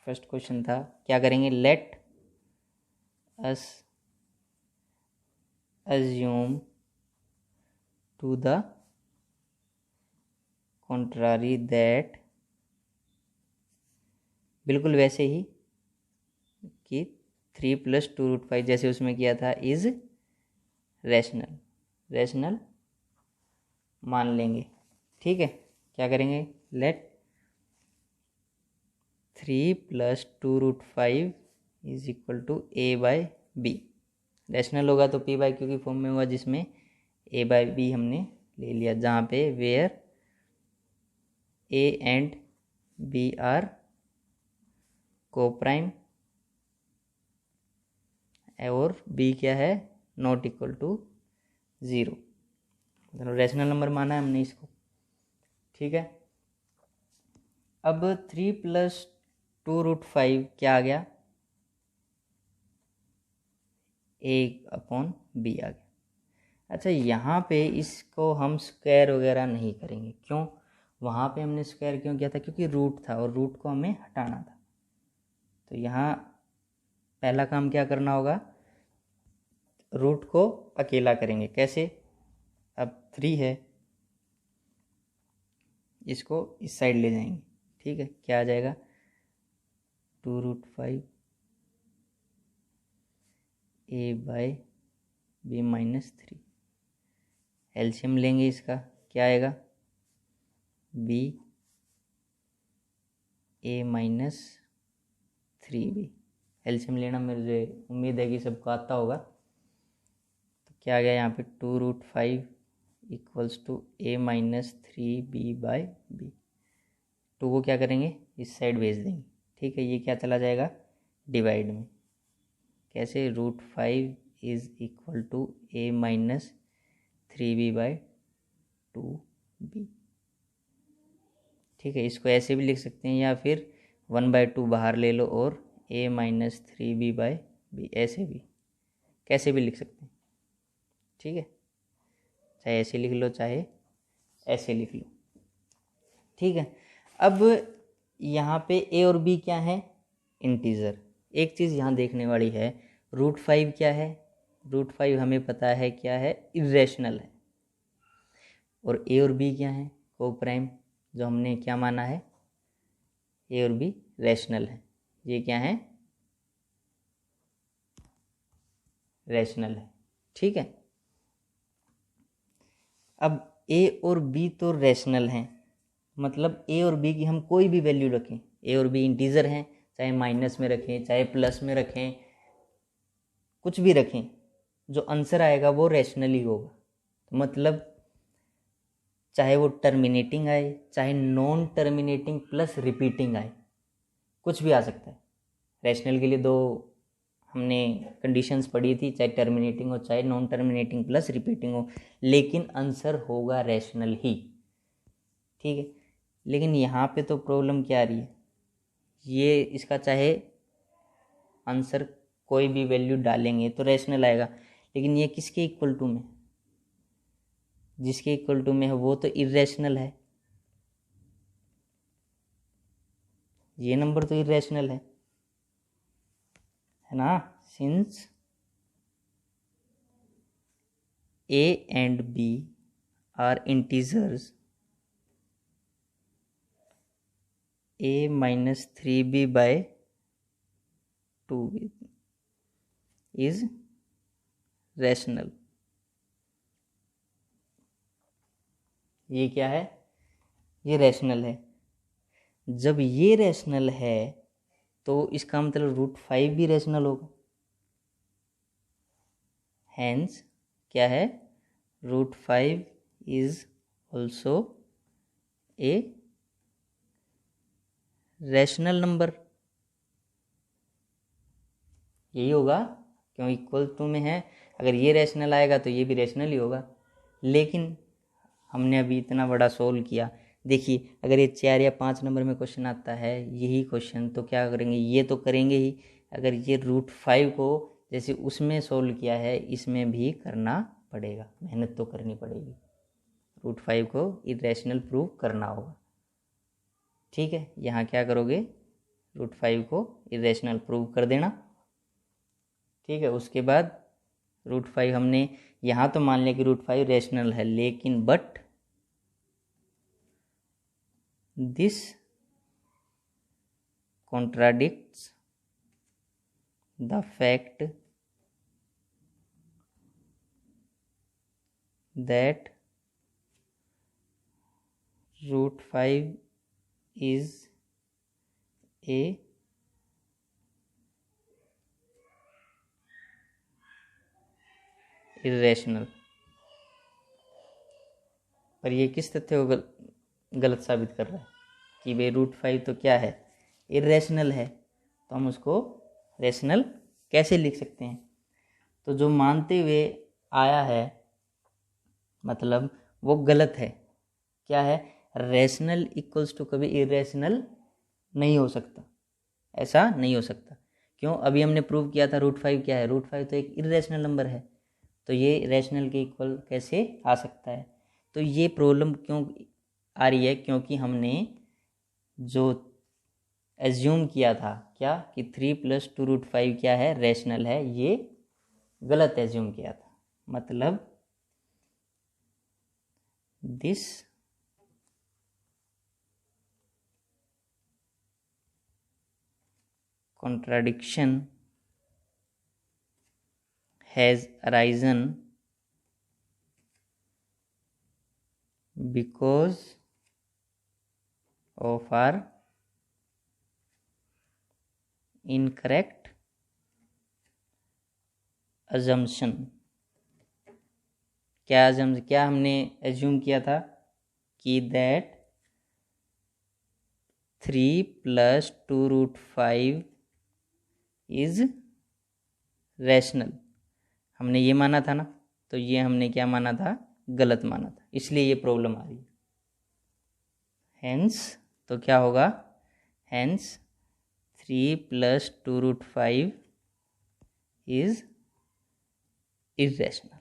फर्स्ट क्वेश्चन था। क्या करेंगे, let us assume to the contrary that, बिल्कुल वैसे ही कि 3 + 2√5 जैसे उसमें किया था, इज रेशनल मान लेंगे। ठीक है, क्या करेंगे, let 3 + 2√5 is equal to a/b। Rational होगा तो p/q की फॉर्म में होगा, जिसमें a/b हमने ले लिया, जहाँ पे where a and b are coprime, और b क्या है, नॉट इक्वल टू 0। मतलब रेशनल नंबर माना है हमने इसको। ठीक है, अब 3 + 2√5 क्या आ गया, a/b आ गया। अच्छा, यहाँ पे इसको हम स्क्वायर वगैरह नहीं करेंगे। क्यों, वहाँ पे हमने स्क्वायर क्यों किया था, क्योंकि रूट था और रूट को हमें हटाना था। तो यहाँ पहला काम क्या करना होगा, रूट को अकेला करेंगे। कैसे, अब 3 है, इसको इस साइड ले जाएंगे। ठीक है, क्या आ जाएगा, 2√5 a/b - 3। एलसीएम लेंगे इसका, क्या आएगा, b a - 3b। एलसीएम लेना मुझे उम्मीद है कि सबको आता होगा। तो क्या आ गया यहाँ पे, 2√5 = a - 3b/b। 2 को क्या करेंगे, इस साइड भेज देंगे। ठीक है, ये क्या चला जाएगा, डिवाइड में। कैसे, √5 is equal to a - 3b/2। 2b। ठीक है, इसको ऐसे भी लिख सकते हैं या फिर 1/2 बाहर ले लो और a माइनस 3b/b, ऐसे भी कैसे भी लिख सकते हैं। ठीक है, चाहे ऐसे लिख लो चाहे ऐसे लिख लो। ठीक है, अब यहाँ पे a और b क्या है, इंटीजर। एक चीज़ यहाँ देखने वाली है, √5 क्या है, √5 हमें पता है क्या है, इरेशनल है। और a और b क्या है, को प्राइम, जो हमने क्या माना है, a और b रैशनल है। ये क्या है, रैशनल है। ठीक है, अब a और b तो रैशनल हैं, मतलब a और b की हम कोई भी वैल्यू रखें, a और b इंटीजर हैं, चाहे माइनस में रखें चाहे प्लस में रखें, कुछ भी रखें, जो आंसर आएगा वो रैशनल ही होगा। तो मतलब चाहे वो टर्मिनेटिंग आए चाहे नॉन टर्मिनेटिंग प्लस रिपीटिंग आए, कुछ भी आ सकता है। रैशनल के लिए दो हमने कंडीशंस पढ़ी थी, चाहे टर्मिनेटिंग हो चाहे नॉन टर्मिनेटिंग प्लस रिपीटिंग हो, लेकिन आंसर होगा रैशनल ही। ठीक है, लेकिन यहाँ पे तो प्रॉब्लम क्या आ रही है, ये इसका चाहे आंसर कोई भी वैल्यू डालेंगे तो रैशनल आएगा, लेकिन ये किसके इक्वल टू में, जिसके इक्वल टू में है वो तो इरेशनल है, ये नंबर तो इरेशनल है ना। Since a and b are integers, a minus 3b/2b is rational। ये क्या है, ये रैशनल है। जब ये रैशनल है तो इसका मतलब √5 भी रैशनल होगा। हैंस क्या है, √5 is also a rational number. यही होगा, क्यों इक्वल टू में है, अगर ये रैशनल आएगा तो ये भी रैशनल ही होगा। लेकिन हमने अभी इतना बड़ा सोल्व किया, देखिए अगर ये 4 या 5 नंबर में क्वेश्चन आता है यही क्वेश्चन, तो क्या करेंगे, ये तो करेंगे ही, अगर ये √5 को जैसे उसमें सोल्व किया है इसमें भी करना पड़ेगा, मेहनत तो करनी पड़ेगी, √5 को इरेशनल प्रूव करना होगा। ठीक है, यहाँ क्या करोगे, √5 को इरेशनल प्रूव कर देना। ठीक है, उसके बाद √5 हमने यहाँ तो मान लिया कि √5 रैशनल है, लेकिन but this contradicts the fact that √5 is a irrational। पर ये किस तथ्य को गलत साबित कर रहा है कि भाई √5 तो क्या है, इरेशनल है, तो हम उसको रैशनल कैसे लिख सकते हैं। तो जो मानते हुए आया है मतलब वो गलत है। क्या है, रैशनल इक्वल्स टू कभी इरेशनल नहीं हो सकता, ऐसा नहीं हो सकता। क्यों, अभी हमने प्रूव किया था √5 क्या है, √5 तो एक इरेशनल नंबर है, तो ये रैशनल के इक्वल कैसे आ सकता है। तो ये प्रॉब्लम क्यों आ रही है, क्योंकि हमने जो एज्यूम किया था क्या कि 3 + 2√5 क्या है, रैशनल है, ये गलत एज्यूम किया था। मतलब this contradiction has arisen because of our incorrect assumption। क्या हमने एज्यूम किया था कि दैट 3 + 2√5 इज रैशनल, हमने ये माना था ना। तो ये हमने क्या माना था, गलत माना था, इसलिए ये प्रॉब्लम आ रही है। हेंस तो क्या होगा, हेंस 3 + 2√5 इज इरेशनल।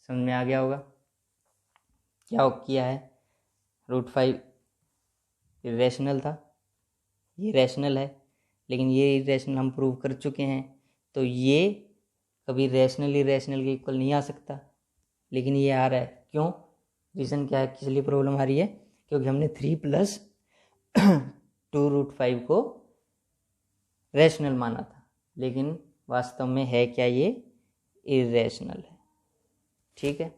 समझ में आ गया होगा क्या किया है। √5 इरेशनल था, ये रैशनल है, लेकिन ये इरेशनल हम प्रूव कर चुके हैं, तो ये कभी रैशनल इरेशनल के इक्वल नहीं आ सकता, लेकिन ये आ रहा है। क्यों, रीज़न क्या है, किस लिए प्रॉब्लम आ रही है, क्योंकि हमने 3 + 2√5 को रैशनल माना था, लेकिन वास्तव में है क्या, ये इरेशनल है। ठीक है।